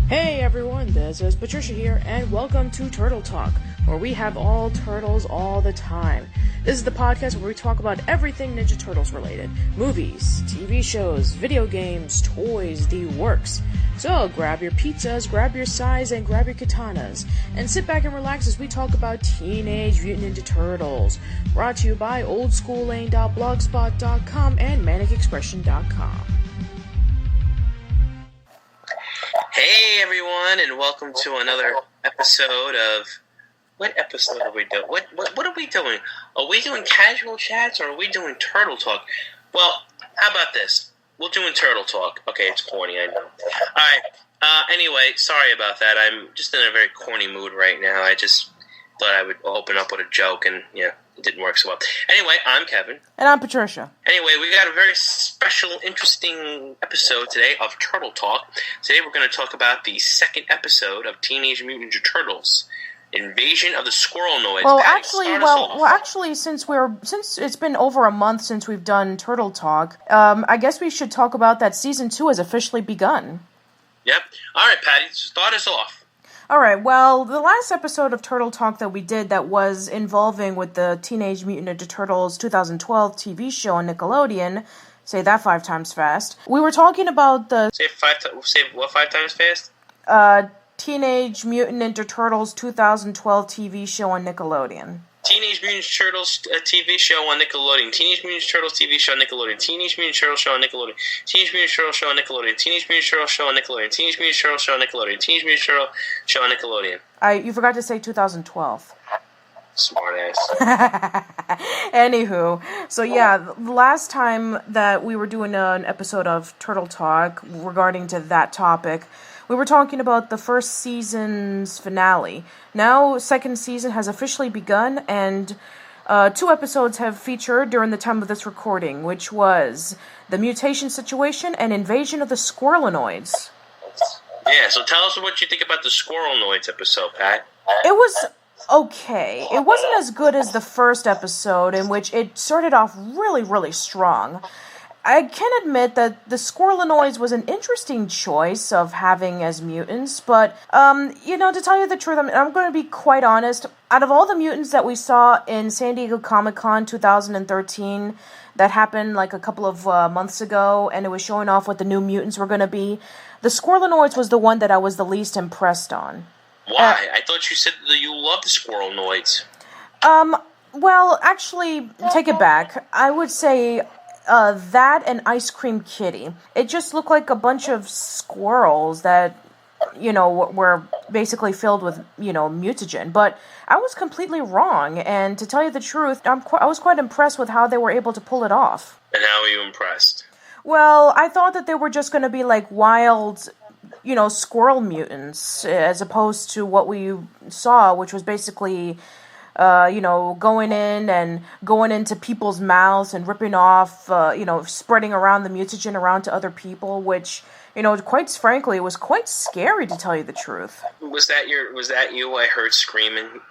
Hey everyone, this is Patricia here, and welcome to Turtle Talk, where we have all turtles all the time. This is the podcast where we talk about everything Ninja Turtles related. Movies, TV shows, video games, toys, the works. So grab your pizzas, grab your sais, and grab your katanas, and sit back and relax as we talk about Teenage Mutant Ninja Turtles. Brought to you by oldschoollane.blogspot.com and manicexpression.com. Hey everyone, and welcome to another episode of... What episode are we doing? What are we doing? Are we doing casual chats, or are we doing Turtle Talk? Well, how about this? We're doing Turtle Talk. Okay, it's corny, I know. Alright, anyway, sorry about that. I'm just in a very corny mood right now. I just thought I would open up with a joke, and, yeah, it didn't work so well. Anyway, I'm Kevin. And I'm Patricia. Anyway, we got a very special, interesting episode today of Turtle Talk. Today we're going to talk about the second episode of Teenage Mutant Ninja Turtles, Invasion of the Squirrelnoids. Well, actually, since it's been over a month since we've done Turtle Talk, I guess we should talk about that Season 2 has officially begun. Yep. All right, Patty, start us off. Alright, well, the last episode of Turtle Talk that we did that was involving with the Teenage Mutant Ninja Turtles 2012 TV show on Nickelodeon, say that 5 times fast, we were talking about the... Say what 5 times fast? Teenage Mutant Ninja Turtles 2012 TV show on Nickelodeon. Teenage Mutant Turtles TV show on Nickelodeon. Teenage Mutant Turtles TV show on Nickelodeon. Teenage Mutant Turtles show on Nickelodeon. Teenage Mutant Turtles show on Nickelodeon. Teenage Mutant Turtles show on Nickelodeon. Teenage Mutant Turtles show on Nickelodeon. Teenage Mutant Turtles show on Nickelodeon. You forgot to say 2012. Smart ass. Anywho, so yeah, the last time that we were doing an episode of Turtle Talk regarding to that topic, we were talking about the first season's finale. Now, second season has officially begun, and 2 episodes have featured during the time of this recording, which was the mutation situation and invasion of the Squirrelnoids. Yeah, so tell us what you think about the Squirrelnoids episode, Pat. It was okay. It wasn't as good as the first episode, in which it started off really, really strong. I can admit that the Squirrelnoids was an interesting choice of having as mutants, but, to tell you the truth, I'm going to be quite honest. Out of all the mutants that we saw in San Diego Comic-Con 2013, that happened like a couple of months ago, and it was showing off what the new mutants were going to be, the Squirrelnoids was the one that I was the least impressed on. Why? I thought you said that you loved the Squirrelnoids. Well, actually, take it back. I would say... that and Ice Cream Kitty. It just looked like a bunch of squirrels that, were basically filled with, mutagen. But I was completely wrong, and to tell you the truth, I was quite impressed with how they were able to pull it off. And how were you impressed? Well, I thought that they were just going to be like wild, squirrel mutants, as opposed to what we saw, which was basically... going into people's mouths and ripping off, spreading around the mutagen around to other people, which, quite frankly, was quite scary, to tell you the truth. Was that you I heard screaming?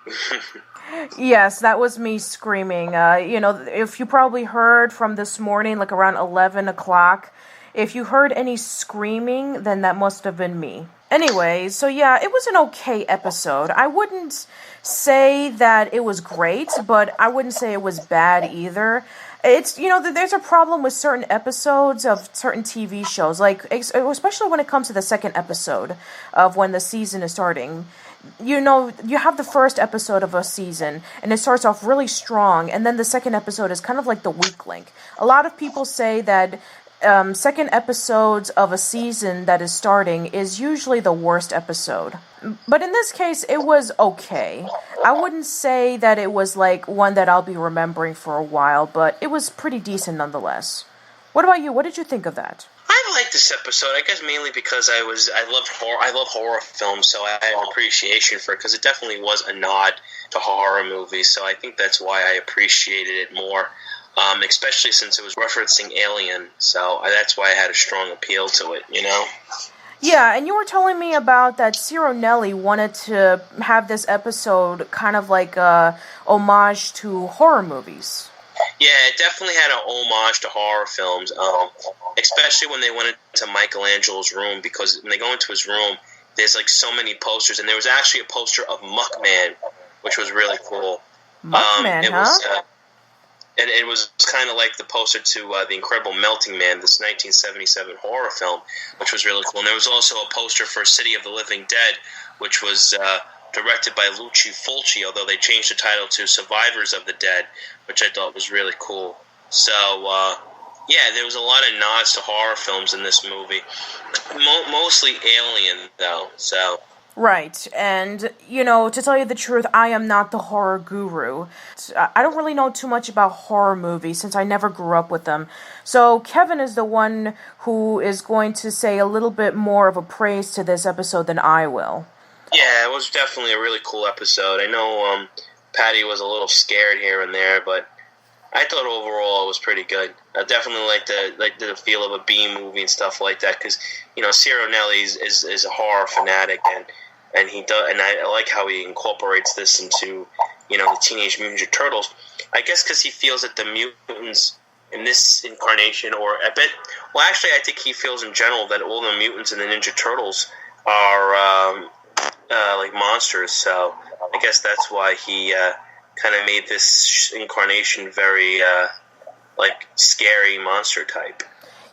Yes, that was me screaming. If you probably heard from this morning, like around 11 o'clock, if you heard any screaming, then that must have been me. Anyway, so yeah, it was an okay episode. I wouldn't say that it was great, but I wouldn't say it was bad either. It's, there's a problem with certain episodes of certain TV shows, like, especially when it comes to the second episode of when the season is starting. You have the first episode of a season, and it starts off really strong, and then the second episode is kind of like the weak link. A lot of people say that second episodes of a season that is starting is usually the worst episode. But in this case, it was okay. I wouldn't say that it was like one that I'll be remembering for a while, but it was pretty decent nonetheless. What about you? What did you think of that? I liked this episode, I guess mainly because I love horror films, so I had an appreciation for it, because it definitely was a nod to horror movies, so I think that's why I appreciated it more. Especially since it was referencing Alien, so that's why I had a strong appeal to it, Yeah, and you were telling me about that Ciro Nelli wanted to have this episode kind of like a homage to horror movies. Yeah, it definitely had an homage to horror films, especially when they went into Michelangelo's room, because when they go into his room, there's like so many posters, and there was actually a poster of Muckman, which was really cool. Muckman, it was, and it was kind of like the poster to The Incredible Melting Man, this 1977 horror film, which was really cool. And there was also a poster for City of the Living Dead, which was directed by Luci Fulci, although they changed the title to Survivors of the Dead, which I thought was really cool. So, yeah, there was a lot of nods to horror films in this movie. Mostly Alien, though, so... Right, and, you know, to tell you the truth, I am not the horror guru. I don't really know too much about horror movies since I never grew up with them. So Kevin is the one who is going to say a little bit more of a praise to this episode than I will. Yeah, it was definitely a really cool episode. I know Patty was a little scared here and there, but I thought overall it was pretty good. I definitely liked the feel of a B movie and stuff like that, because, you know, Ciro Nelli is a horror fanatic, and he does, and I like how he incorporates this into, you know, the Teenage Mutant Ninja Turtles. I guess because he feels that the mutants in this incarnation, actually, I think he feels in general that all the mutants in the Ninja Turtles are like monsters. So I guess that's why he kind of made this incarnation very like scary monster type.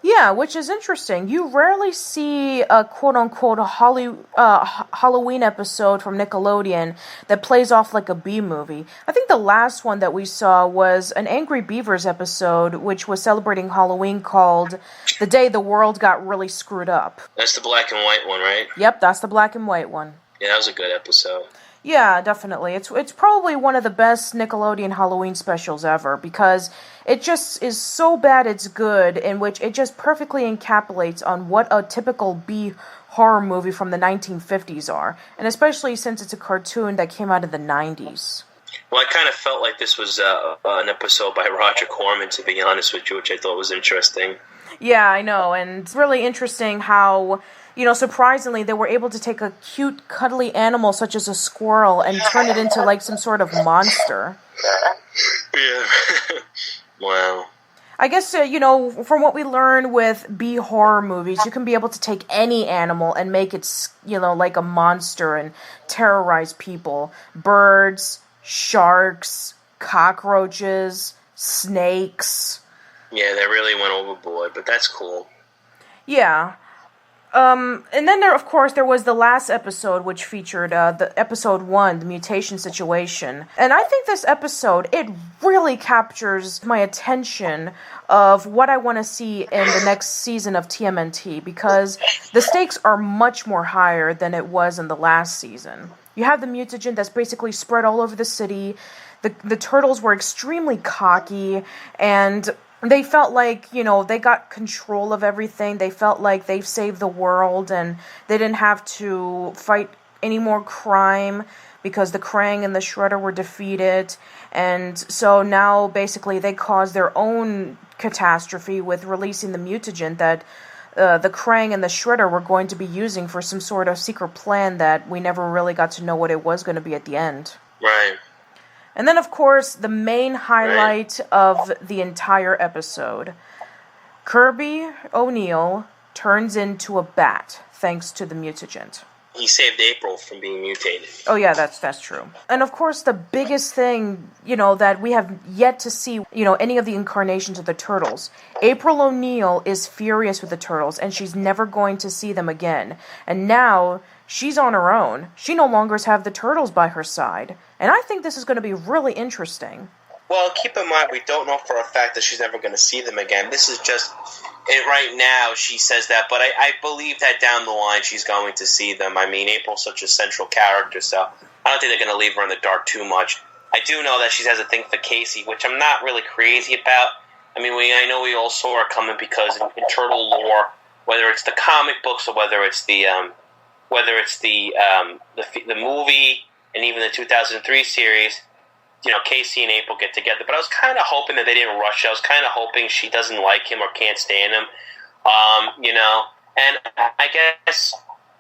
Yeah, which is interesting. You rarely see a quote-unquote Halloween episode from Nickelodeon that plays off like a B-movie. I think the last one that we saw was an Angry Beavers episode, which was celebrating Halloween, called The Day the World Got Really Screwed Up. That's the black and white one, right? Yep, that's the black and white one. Yeah, that was a good episode. Yeah, definitely. It's probably one of the best Nickelodeon Halloween specials ever, because it just is so bad it's good, in which it just perfectly encapsulates on what a typical B horror movie from the 1950s are, and especially since it's a cartoon that came out in the 90s. Well, I kind of felt like this was an episode by Roger Corman, to be honest with you, which I thought was interesting. Yeah, I know, and it's really interesting how, you know, surprisingly, they were able to take a cute, cuddly animal such as a squirrel and turn it into, like, some sort of monster. Yeah. Wow. I guess, you know, from what we learn with B horror movies, you can be able to take any animal and make it, you know, like a monster and terrorize people. Birds, sharks, cockroaches, snakes. Yeah, they really went overboard, but that's cool. Yeah. And then of course, there was the last episode, which featured the episode 1, the mutation situation. And I think this episode, it really captures my attention of what I want to see in the next season of TMNT, because the stakes are much more higher than it was in the last season. You have the mutagen that's basically spread all over the city. The turtles were extremely cocky, and they felt like, you know, they got control of everything. They felt like they've saved the world, and they didn't have to fight any more crime because the Krang and the Shredder were defeated. And so now basically they caused their own catastrophe with releasing the mutagen that the Krang and the Shredder were going to be using for some sort of secret plan that we never really got to know what it was going to be at the end. Right. And then, of course, the main highlight of the entire episode. Kirby O'Neill turns into a bat, thanks to the mutagen. He saved April from being mutated. Oh, yeah, that's true. And, of course, the biggest thing, you know, that we have yet to see, you know, any of the incarnations of the Turtles. April O'Neil is furious with the Turtles, and she's never going to see them again. And now she's on her own. She no longer has the Turtles by her side. And I think this is going to be really interesting. Well, keep in mind, we don't know for a fact that she's never going to see them again. This is just, right now she says that, but I believe that down the line she's going to see them. I mean, April's such a central character, so I don't think they're going to leave her in the dark too much. I do know that she has a thing for Casey, which I'm not really crazy about. I mean, I know we all saw her coming because in Turtle lore, whether it's the comic books or whether it's the movie and even the 2003 series, you know, Casey and April get together. But I was kind of hoping that they didn't rush it. I was kind of hoping she doesn't like him or can't stand him, you know. And I guess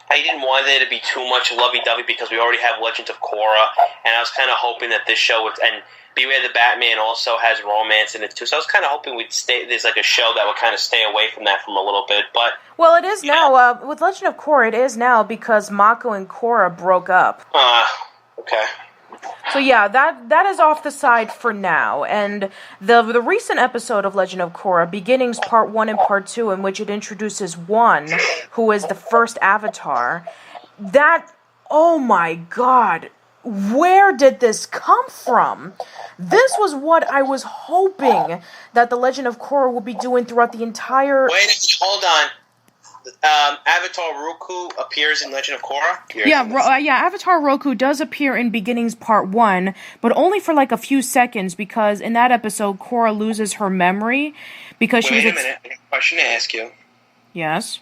I didn't want there to be too much lovey-dovey because we already have Legends of Korra, and I was kind of hoping that this show would, and Beware the Batman also has romance in it too, so I was kind of hoping there's like a show that would kind of stay away from that from a little bit, but... Well, it is now, with Legend of Korra, it is now because Mako and Korra broke up. Okay. So yeah, that is off the side for now, and the recent episode of Legend of Korra, Beginnings Part 1 and Part 2, in which it introduces One, who is the first Avatar, that, oh my god... Where did this come from? This was what I was hoping that the Legend of Korra would be doing throughout the entire... Wait, hold on. Avatar Roku appears in Legend of Korra? Yeah, Avatar Roku does appear in Beginnings Part 1, but only for like a few seconds, because in that episode, Korra loses her memory because she was... Wait a minute, I have a question to ask you. Yes?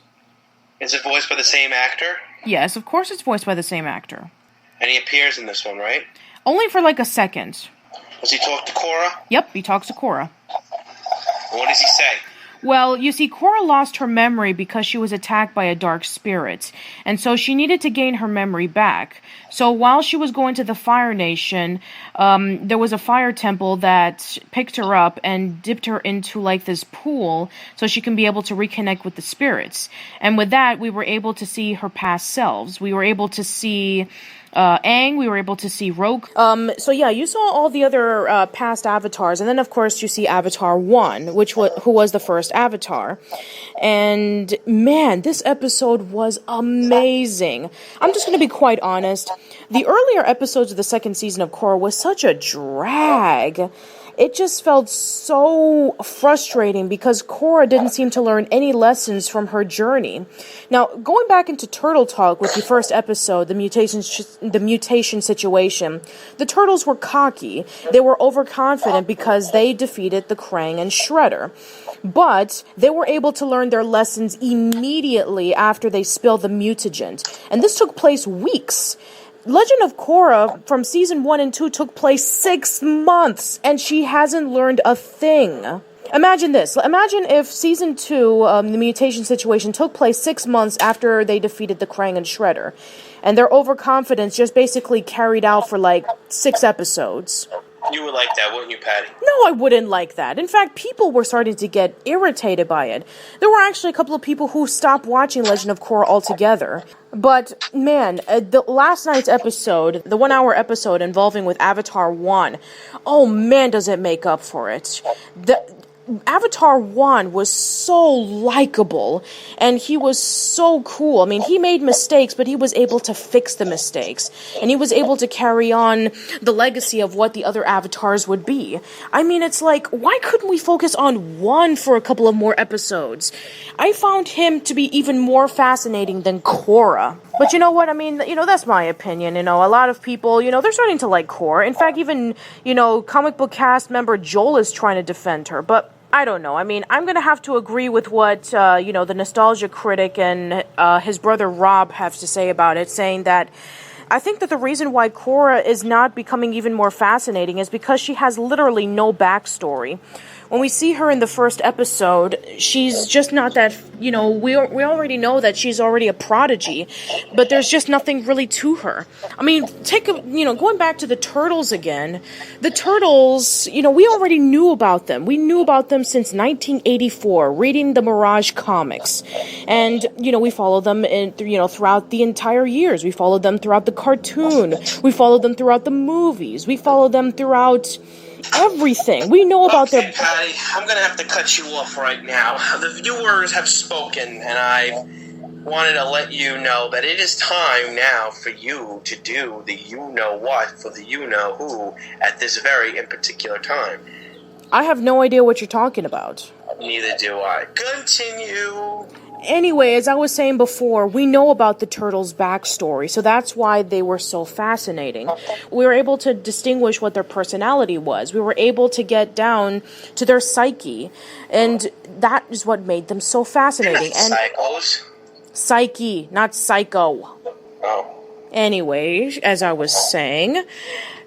Is it voiced by the same actor? Yes, of course it's voiced by the same actor. And he appears in this one, right? Only for like a second. Does he talk to Korra? Yep, he talks to Korra. What does he say? Well, you see, Korra lost her memory because she was attacked by a dark spirit, and so she needed to gain her memory back. So while she was going to the Fire Nation, there was a fire temple that picked her up and dipped her into like this pool so she can be able to reconnect with the spirits. And with that, we were able to see her past selves. We were able to see... Aang, we were able to see Roku. So yeah, you saw all the other past avatars, and then of course you see Avatar 1, who was the first Avatar. And man, this episode was amazing. I'm just going to be quite honest. The earlier episodes of the second season of Korra was such a drag. It just felt so frustrating because Korra didn't seem to learn any lessons from her journey. Now, going back into Turtle Talk with the first episode, the mutation situation, the turtles were cocky. They were overconfident because they defeated the Krang and Shredder. But they were able to learn their lessons immediately after they spilled the mutagen. And this took place weeks. Legend of Korra from season 1 and 2 took place 6 months, and she hasn't learned a thing. Imagine this. Imagine if season 2, the mutation situation, took place 6 months after they defeated the Krang and Shredder, and their overconfidence just basically carried out for like 6 episodes. You would like that, wouldn't you, Patty? No, I wouldn't like that. In fact, people were starting to get irritated by it. There were actually a couple of people who stopped watching Legend of Korra altogether. But, man, the last night's episode, the 1-hour episode involving with Avatar 1, oh man, does it make up for it. Avatar 1 was so likable, and he was so cool. I mean, he made mistakes, but he was able to fix the mistakes, and he was able to carry on the legacy of what the other avatars would be. I mean, it's like, why couldn't we focus on one for a couple of more episodes? I found him to be even more fascinating than Korra. But you know what? I mean, that's my opinion. A lot of people, they're starting to like Korra. In fact, even, comic book cast member Joel is trying to defend her. But I don't know. I mean, I'm going to have to agree with what, the Nostalgia Critic and his brother Rob have to say about it, saying that I think that the reason why Korra is not becoming even more fascinating is because she has literally no backstory. When we see her in the first episode, she's just not that, we already know that she's already a prodigy, but there's just nothing really to her. I mean, going back to the Turtles again, the Turtles, we already knew about them. We knew about them since 1984, reading the Mirage comics. And, we follow them throughout the entire years. We followed them throughout the cartoon. We followed them throughout the movies. We followed them throughout everything. We know about their... Patty, I'm going to have to cut you off right now. The viewers have spoken, and I wanted to let you know that it is time now for you to do the you-know-what for the you-know-who at this very in particular time. I have no idea what you're talking about. Neither do I. Continue. Anyway, as I was saying before, we know about the Turtles' backstory, so that's why they were so fascinating. We were able to distinguish what their personality was. We were able to get down to their psyche, and that is what made them so fascinating. And psychos? Psyche, not psycho. Oh. Anyway, as I was saying,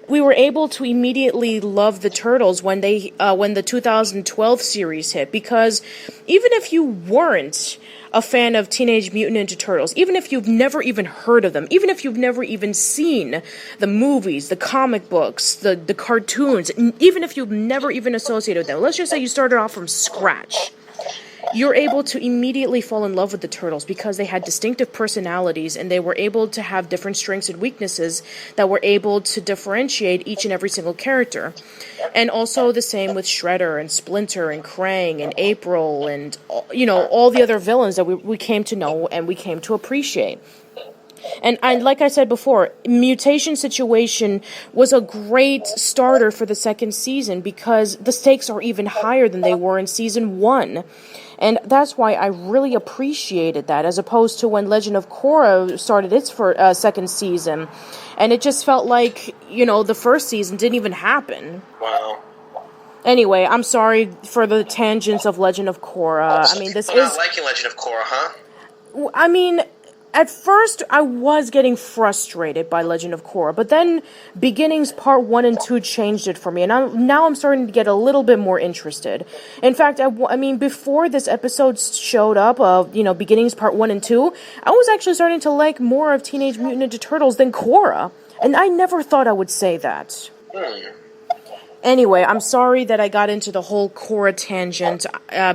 we were able to immediately love the Turtles when the 2012 series hit, because even if you weren't a fan of Teenage Mutant Ninja Turtles, even if you've never even heard of them, even if you've never even seen the movies, the comic books, the cartoons, even if you've never even associated with them, let's just say you started off from scratch, you're able to immediately fall in love with the Turtles because they had distinctive personalities and they were able to have different strengths and weaknesses that were able to differentiate each and every single character. And also the same with Shredder and Splinter and Krang and April and, all the other villains that we came to know and we came to appreciate. And like I said before, Mutation Situation was a great starter for the second season because the stakes are even higher than they were in season 1. And that's why I really appreciated that, as opposed to when Legend of Korra started its second season. And it just felt like, the first season didn't even happen. Wow. Anyway, I'm sorry for the tangents of Legend of Korra. I mean, this is... not liking Legend of Korra, huh? I mean... At first, I was getting frustrated by Legend of Korra, but then Beginnings Part 1 and 2 changed it for me, and now I'm starting to get a little bit more interested. In fact, I mean, before this episode showed up of, Beginnings Part 1 and 2, I was actually starting to like more of Teenage Mutant Ninja Turtles than Korra, and I never thought I would say that. Anyway, I'm sorry that I got into the whole Korra tangent.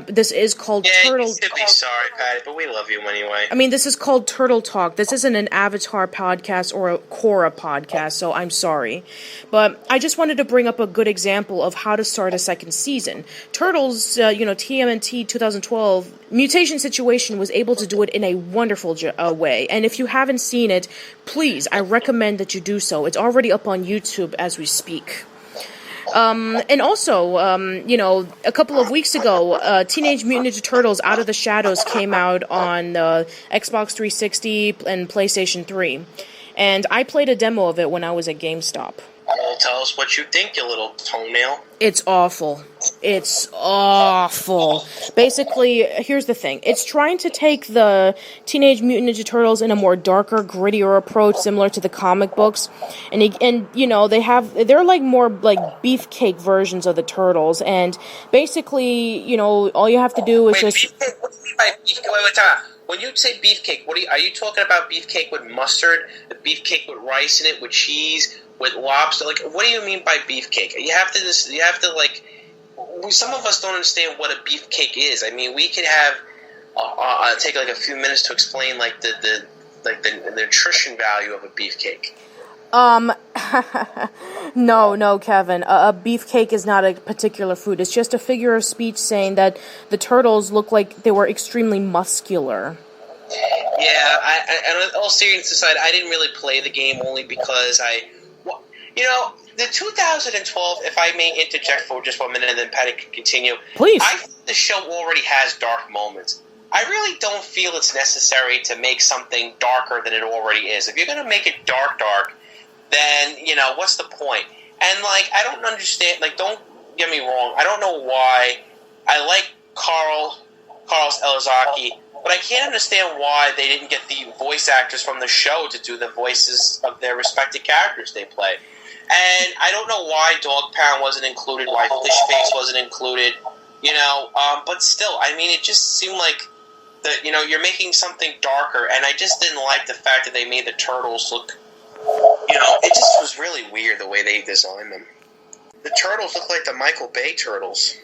This is called Turtle... Yeah, you should be sorry, Patty, but we love you anyway. I mean, this is called Turtle Talk. This isn't an Avatar podcast or a Korra podcast, so I'm sorry. But I just wanted to bring up a good example of how to start a second season. Turtles, TMNT 2012, Mutation Situation was able to do it in a wonderful way. And if you haven't seen it, please, I recommend that you do so. It's already up on YouTube as we speak. And also, a couple of weeks ago, Teenage Mutant Ninja Turtles Out of the Shadows came out on Xbox 360 and PlayStation 3. And I played a demo of it when I was at GameStop. Well, tell us what you think, you little toenail. It's awful. It's awful. Basically, here's the thing. It's trying to take the Teenage Mutant Ninja Turtles in a more darker, grittier approach, similar to the comic books. And they're like more like beefcake versions of the Turtles. And basically, all you have to do is just... Beefcake? What do you mean by beefcake? Wait, time out. When you say beefcake, are you talking about beefcake with mustard, the beefcake with rice in it, with cheese, with lobster? Like, what do you mean by beefcake? Some of us don't understand what a beefcake is. I mean, we could have take like a few minutes to explain like the nutrition value of a beefcake. No, Kevin. A beefcake is not a particular food. It's just a figure of speech saying that the turtles look like they were extremely muscular. Yeah, and all seriousness aside, I didn't really play the game only because the 2012, if I may interject for just 1 minute and then Patty can continue. Please. I think the show already has dark moments. I really don't feel it's necessary to make something darker than it already is. If you're going to make it dark, then, what's the point? And, I don't understand, don't get me wrong, I don't know why. I like Carlos Elizaki, but I can't understand why they didn't get the voice actors from the show to do the voices of their respective characters they play. And I don't know why Dog Pound wasn't included, why Fishface wasn't included, but still, I mean, it just seemed like you're making something darker, and I just didn't like the fact that they made the turtles look, it just was really weird the way they designed them. The turtles look like the Michael Bay turtles.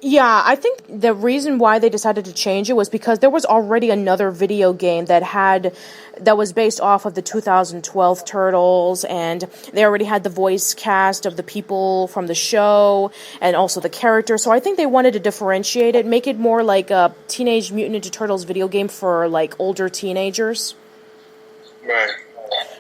Yeah, I think the reason why they decided to change it was because there was already another video game that was based off of the 2012 Turtles, and they already had the voice cast of the people from the show, and also the characters, so I think they wanted to differentiate it, make it more like a Teenage Mutant Ninja Turtles video game for, older teenagers. Right.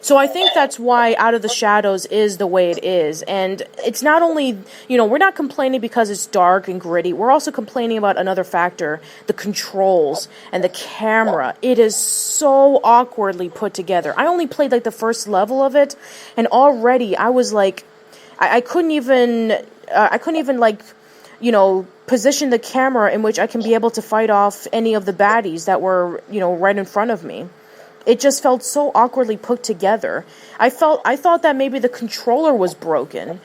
So I think that's why Out of the Shadows is the way it is. And it's not only, we're not complaining because it's dark and gritty. We're also complaining about another factor, the controls and the camera. It is so awkwardly put together. I only played the first level of it, and already I was I couldn't even position the camera in which I can be able to fight off any of the baddies that were, right in front of me. It just felt so awkwardly put together. I thought that maybe the controller was broken.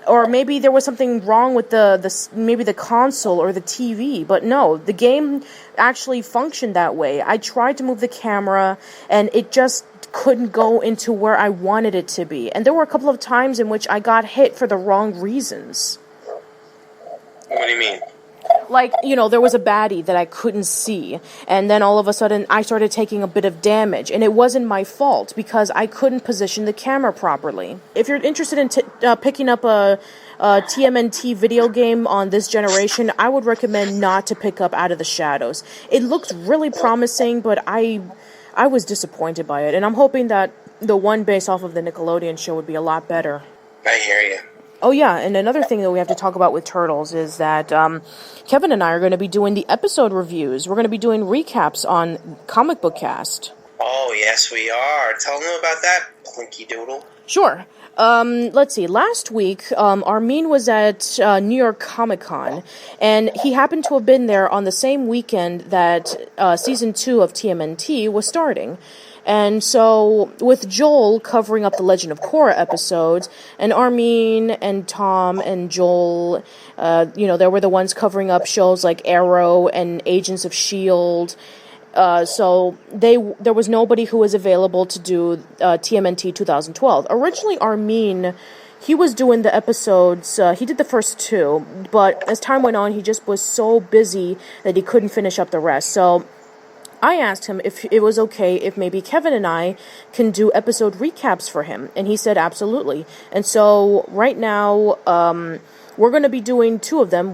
or maybe there was something wrong with maybe the console or the TV, but no, the game actually functioned that way. I tried to move the camera, and it just couldn't go into where I wanted it to be. And there were a couple of times in which I got hit for the wrong reasons. What do you mean? Like, there was a baddie that I couldn't see, and then all of a sudden I started taking a bit of damage, and it wasn't my fault because I couldn't position the camera properly. If you're interested in picking up a TMNT video game on this generation, I would recommend not to pick up Out of the Shadows. It looked really promising, but I was disappointed by it, and I'm hoping that the one based off of the Nickelodeon show would be a lot better. I hear you. Oh, yeah, and another thing that we have to talk about with Turtles is that Kevin and I are going to be doing the episode reviews. We're going to be doing recaps on Comic Book Cast. Oh, yes, we are. Tell them about that, Plinky Doodle. Sure. Let's see. Last week, Armin was at New York Comic Con, and he happened to have been there on the same weekend that Season 2 of TMNT was starting. And so, with Joel covering up the Legend of Korra episodes, and Armin and Tom and Joel, they were the ones covering up shows like Arrow and Agents of S.H.I.E.L.D., so there was nobody who was available to do TMNT 2012. Originally, Armin, he was doing the episodes, he did the first 2, but as time went on, he just was so busy that he couldn't finish up the rest. So I asked him if it was okay if maybe Kevin and I can do episode recaps for him, and he said absolutely. And so right now, we're going to be doing 2 of them.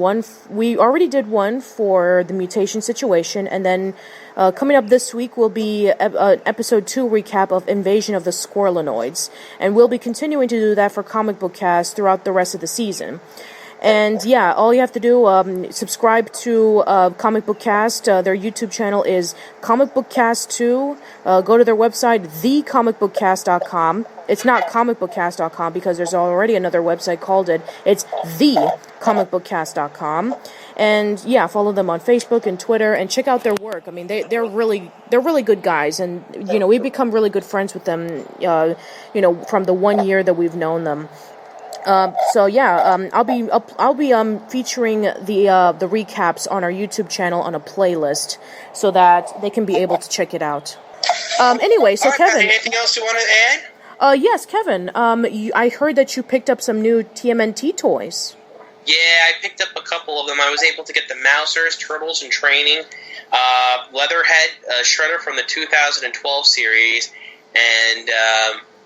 We already did one for the mutation situation, and then coming up this week will be an episode 2 recap of Invasion of the Squirrelinoids, and we'll be continuing to do that for Comic Book Cast throughout the rest of the season. And yeah, all you have to do, subscribe to Comic Book Cast. Their YouTube channel is Comic Book Cast 2. Go to their website, thecomicbookcast.com. It's not comicbookcast.com because there's already another website called it. It's thecomicbookcast.com. And yeah, follow them on Facebook and Twitter and check out their work. I mean, they're really good guys, and we've become really good friends with them. From the 1 year that we've known them. So yeah, I'll be featuring the recaps on our YouTube channel on a playlist so that they can be able to check it out. Anyway, so Kevin, anything else you want to add? Yes, Kevin. I heard that you picked up some new TMNT toys. Yeah, I picked up a couple of them. I was able to get the Mousers, Turtles in Training, Leatherhead, Shredder from the 2012 series, and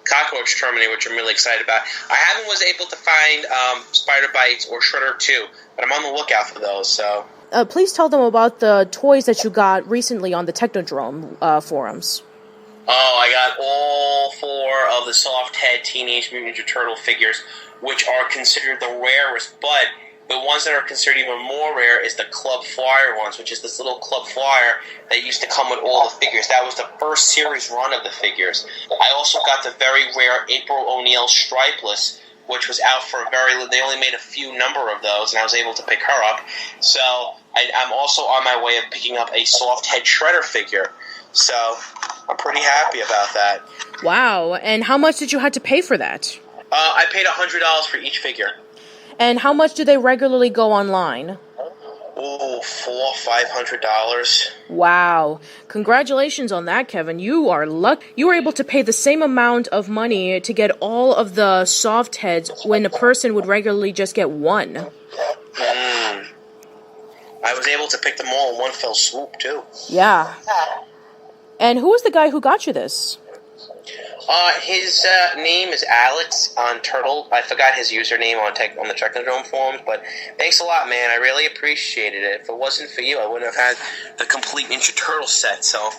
Cockroach Terminator, which I'm really excited about. I haven't was able to find Spider Bites or Shredder 2, but I'm on the lookout for those. So please tell them about the toys that you got recently on the Technodrome forums. Oh, I got all 4 of the soft head Teenage Mutant Ninja Turtle figures, which are considered the rarest, but the ones that are considered even more rare is the Club Flyer ones, which is this little Club Flyer that used to come with all the figures. That was the first series run of the figures. I also got the very rare April O'Neil Stripeless, which was out for they only made a few number of those, and I was able to pick her up. So I'm also on my way of picking up a soft head Shredder figure. So I'm pretty happy about that. Wow, and how much did you have to pay for that? I paid $100 for each figure. And how much do they regularly go online? Oh, $400-$500. Wow. Congratulations on that, Kevin. You are lucky. You were able to pay the same amount of money to get all of the soft heads when a person would regularly just get one. I was able to pick them all in one fell swoop, too. Yeah. And who was the guy who got you this? His name is Alex on Turtle. I forgot his username on the Technodrome forums, but thanks a lot, man. I really appreciated it. If it wasn't for you, I wouldn't have had the complete Ninja Turtle set, so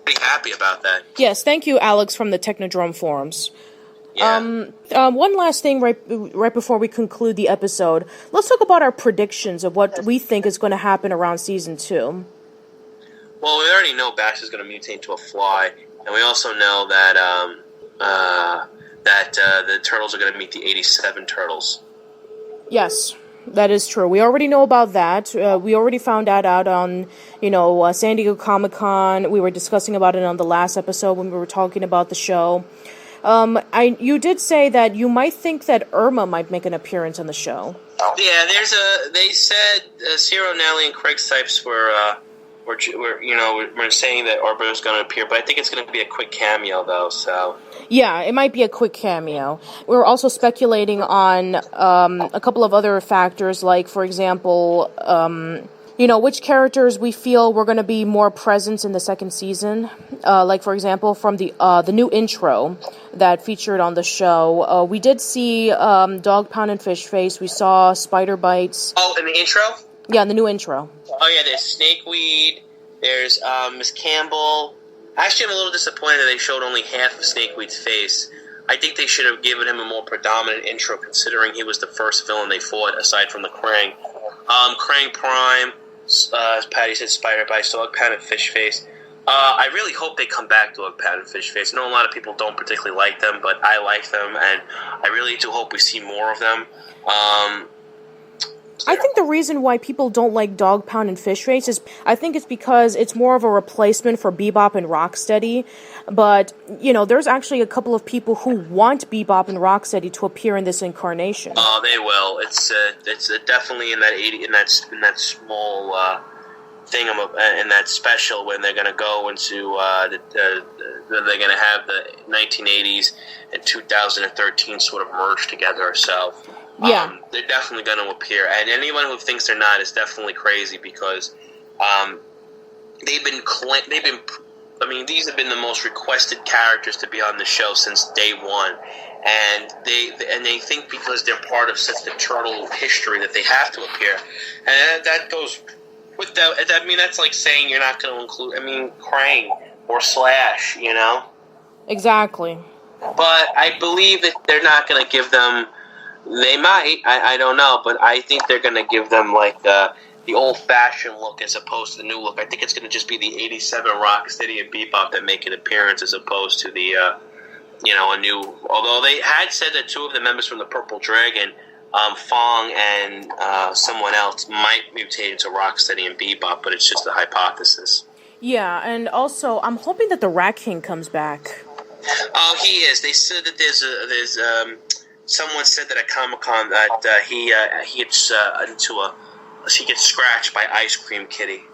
pretty happy about that. Yes, thank you, Alex, from the Technodrome forums. Yeah. One last thing right before we conclude the episode. Let's talk about our predictions of what we think is going to happen around Season 2. Well, we already know Bash is going to mutate to a fly, and we also know that the Turtles are going to meet the 87 Turtles. Yes, that is true. We already know about that. We already found that out on, San Diego Comic-Con. We were discussing about it on the last episode when we were talking about the show. You did say that you might think that Irma might make an appearance on the show. Yeah, they said Ciro Nally and Craig Sipes were saying that Irma was going to appear, but I think it's going to be a quick cameo though. So yeah, it might be a quick cameo. We're also speculating on a couple of other factors, like for example, which characters we feel were going to be more present in the second season. Like for example, from the new intro that featured on the show, we did see Dog Pound and Fish Face. We saw Spider Bites. Oh, in the intro? Yeah, in the new intro. Oh yeah, there's Snakeweed. There's Miss Campbell. Actually, I'm a little disappointed that they showed only half of Snakeweed's face. I think they should have given him a more predominant intro, considering he was the first villain they fought, aside from the Krang. Krang Prime, as Patty said, Spider Bites, Dog Pound and Fish Face. I really hope they come back, Dog Pound and Fish Face. I know a lot of people don't particularly like them, but I like them, and I really do hope we see more of them. I think the reason why people don't like Dog Pound and Fish Face is, I think it's because it's more of a replacement for Bebop and Rocksteady. But, there's actually a couple of people who want Bebop and Rocksteady to appear in this incarnation. Oh, they will. It's definitely in that small thing in that special when they're going to go into they're going to have the 1980s and 2013 sort of merge together. So. Yeah. They're definitely going to appear, and anyone who thinks they're not is definitely crazy because these have been the most requested characters to be on the show since day one, and they think because they're part of such the turtle history that they have to appear, and that goes with that. I mean, that's like saying you're not going to include. Krang or Slash, Exactly. But I believe that they're not going to give them. They might, I don't know, but I think they're going to give them like the old-fashioned look as opposed to the new look. I think it's going to just be the 87 Rocksteady and Bebop that make an appearance as opposed to the, a new... Although they had said that two of the members from the Purple Dragon, Fong and someone else, might mutate into Rocksteady and Bebop, but it's just a hypothesis. Yeah, and also, I'm hoping that the Rat King comes back. Oh, he is. They said that there's someone said that at Comic-Con that he gets scratched by Ice Cream Kitty.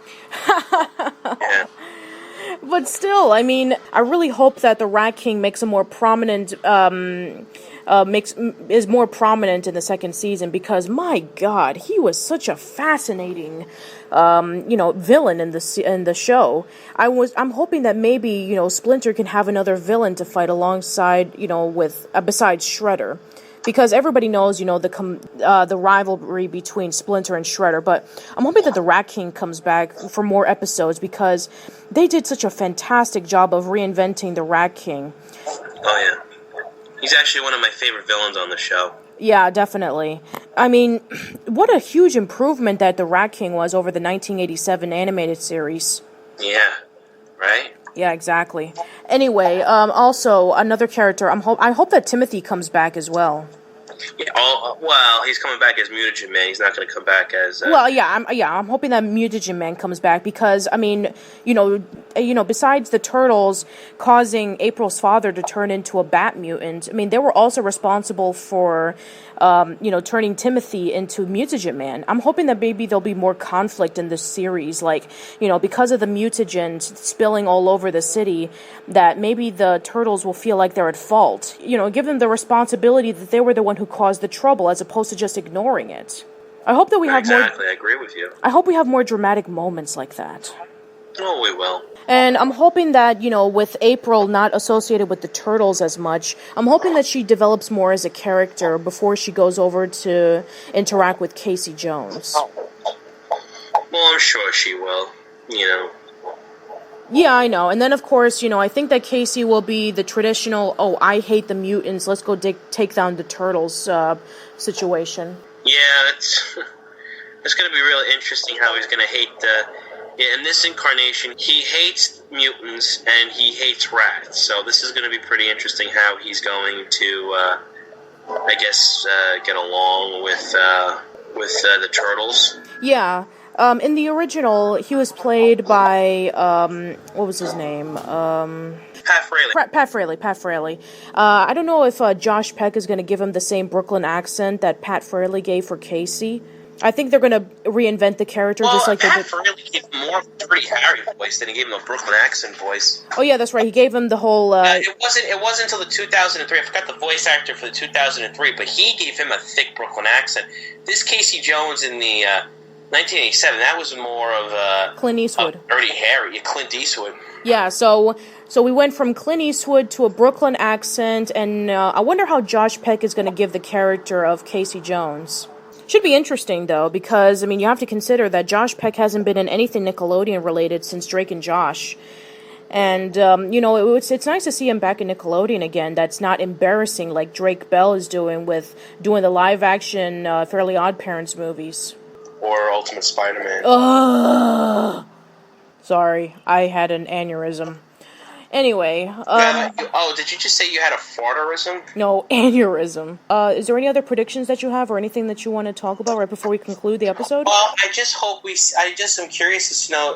Yeah. But still, I really hope that the Rat King makes a more prominent is more prominent in the second season because my God, he was such a fascinating villain in the show. I'm hoping that maybe Splinter can have another villain to fight alongside with besides Shredder. Because everybody knows, the rivalry between Splinter and Shredder, but I'm hoping that the Rat King comes back for more episodes because they did such a fantastic job of reinventing the Rat King. Oh, yeah. He's actually one of my favorite villains on the show. Yeah, definitely. What a huge improvement that the Rat King was over the 1987 animated series. Yeah, right? Yeah, exactly. Anyway, also another character. I hope that Timothy comes back as well. Yeah. He's coming back as Mutagen Man. He's not going to come back as. I'm hoping that Mutagen Man comes back because besides the turtles causing April's father to turn into a bat mutant, they were also responsible for turning Timothy into Mutagen Man. I'm hoping that maybe there'll be more conflict in this series, because of the mutagen spilling all over the city, that maybe the turtles will feel like they're at fault. Give them the responsibility that they were the one who caused the trouble as opposed to just ignoring it. I hope that we have more... Exactly, I agree with you. I hope we have more dramatic moments like that. Oh, we will. And I'm hoping that, with April not associated with the Turtles as much, I'm hoping that she develops more as a character before she goes over to interact with Casey Jones. Well, I'm sure she will, Yeah, I know. And then, of course, I think that Casey will be the traditional, I hate the mutants, let's go take down the Turtles situation. Yeah, it's going to be really interesting how he's going to hate in this incarnation, he hates mutants and he hates rats. So this is going to be pretty interesting how he's going to, get along with the Turtles. Yeah. In the original, he was played by, what was his name? Pat Fraley. Pat Fraley. I don't know if Josh Peck is going to give him the same Brooklyn accent that Pat Fraley gave for Casey. I think they're going to reinvent the character just like Pat they did. Fraley gave him more of a Dirty Harry voice than he gave him a Brooklyn accent voice. Oh yeah, that's right. He gave him the whole. It wasn't until the 2003. I forgot the voice actor for the 2003, but he gave him a thick Brooklyn accent. This Casey Jones in the 1987, that was more of a Clint Eastwood. Dirty Harry, Clint Eastwood. Yeah, so we went from Clint Eastwood to a Brooklyn accent, and I wonder how Josh Peck is going to give the character of Casey Jones. Should be interesting, though, because, I mean, you have to consider that Josh Peck hasn't been in anything Nickelodeon-related since Drake and Josh. And, it's nice to see him back in Nickelodeon again. That's not embarrassing like Drake Bell is doing the live-action Fairly Odd Parents movies. Or Ultimate Spider-Man. Ugh! Sorry, I had an aneurysm. Anyway, did you just say you had a farterism? No, aneurysm. Is there any other predictions that you have or anything that you want to talk about right before we conclude the episode? Well, I just am curious to know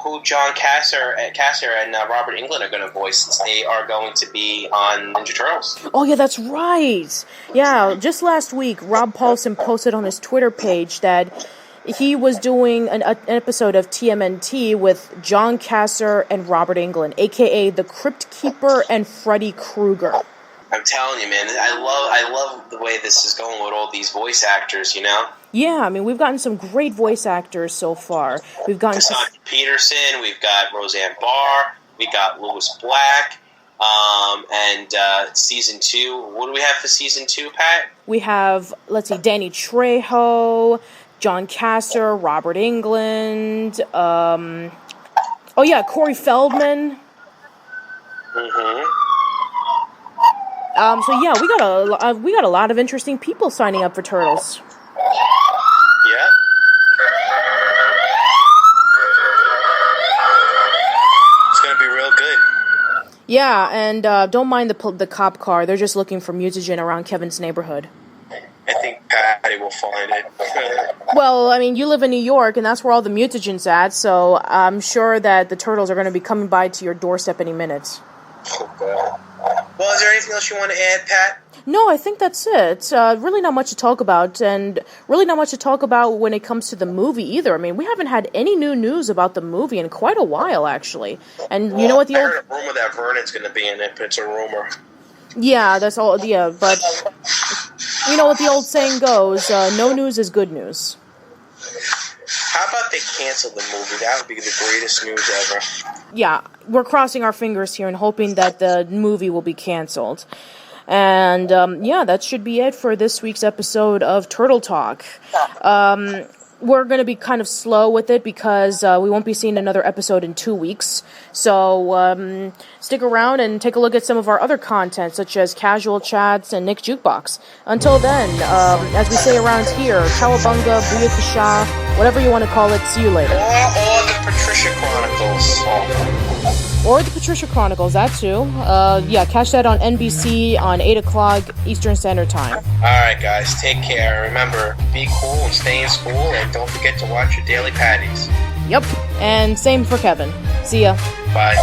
who John Casser and Robert Englund are going to voice, since they are going to be on Ninja Turtles. Oh, yeah, that's right. Yeah, just last week, Rob Paulson posted on his Twitter page that he was doing an episode of TMNT with John Casser and Robert Englund, a.k.a. the Crypt Keeper and Freddy Krueger. I'm telling you, man, I love the way this is going with all these voice actors, you know? Yeah, I mean, we've gotten some great voice actors so far. We've gotten Cassandra Peterson, we've got Roseanne Barr, we got Louis Black, and season 2. What do we have for season 2, Pat? We have, Danny Trejo, John Casser, Robert Englund, Corey Feldman. Mm-hmm. We got a lot of interesting people signing up for Turtles. Yeah. It's gonna be real good. Yeah, and don't mind the cop car. They're just looking for mutagen around Kevin's neighborhood. I think Patty will find it. Well, I mean, you live in New York, and that's where all the mutagen's at, so I'm sure that the Turtles are going to be coming by to your doorstep any minute. Oh, God. Well, is there anything else you want to add, Pat? No, I think that's it. Really not much to talk about, and really not much to talk about when it comes to the movie either. I mean, we haven't had any new news about the movie in quite a while, actually. And you know what I heard a rumor that Vernon's going to be in it, but it's a rumor. Yeah, that's all. Yeah, but you know what the old saying goes: no news is good news. How about they cancel the movie? That would be the greatest news ever. Yeah, we're crossing our fingers here and hoping that the movie will be canceled. And that should be it for this week's episode of Turtle Talk. We're going to be kind of slow with it because we won't be seeing another episode in 2 weeks. So stick around and take a look at some of our other content, such as Casual Chats and Nick Jukebox. Until then, as we say around here, Cowabunga, Booyakasha, whatever you want to call it, see you later. Or the Patricia Chronicles. Or the Patricia Chronicles, that too. Catch that on NBC on 8 o'clock Eastern Standard Time. Alright guys, take care. Remember, be cool and stay in school, and don't forget to watch your daily patties. Yep, and same for Kevin. See ya. Bye.